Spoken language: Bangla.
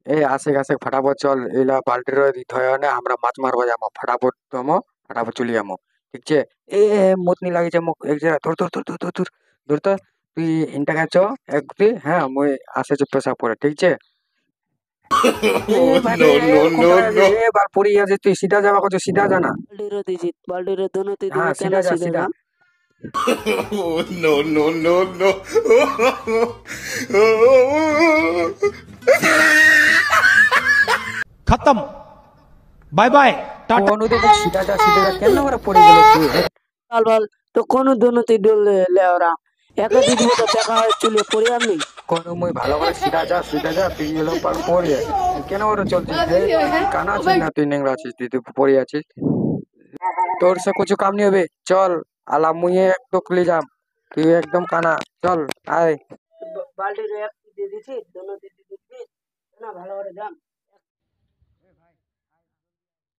এই আসে আসে ফটাফট চল এলা বাল্টির দিতে হয় না আমরা মাছ মারবো যাবো ফটাফট তমো ফটাফট চলে যাবো ঠিক আছে। এ মতনি লাগিছে মোক এক জায়গা ধর ধর ধর ধর ধর ধর ধর তো তুই ইনটাকা চ একটি হ্যাঁ মুই আসে যে পেশা পড়ে ঠিক আছে। এ ভাই রে No, এ no, কোন no, টাকা no. এ বার পড়ে আছে তুই সিধা যাবা কত সিধা জানা। বাল্টির দিছি বাল্টির দোনোতে দিব হ্যাঁ কেন সিধা যা সিধে সিধা। যাম। No, no, no, no. खत्म। बाय बाय टाटा। কোন দেখো সিধা যা কেন করে পড়ে গেল তুই বল বল তো কোন দোনোতে ডলে লে ওরা একা দিয়ে দিব তো টাকা হয় চলে পড়ে আমি। কোন মুই ভালো করে সিধা যা তুই এলো পার পড়ে কেন ওরা চলছিস হে তুই কানা আছিস না তুই নেংরা আছিস তুই তুই পড়ে আছিস তোর সে কিছু কাম নেই হবে চল আলা মুই একটু খুলে যাম তুই একদম কানা চল আয়। বাল্টির এক দিয়ে দিছি দোনোতে দিয়ে দিছি না ভালো করে যাম।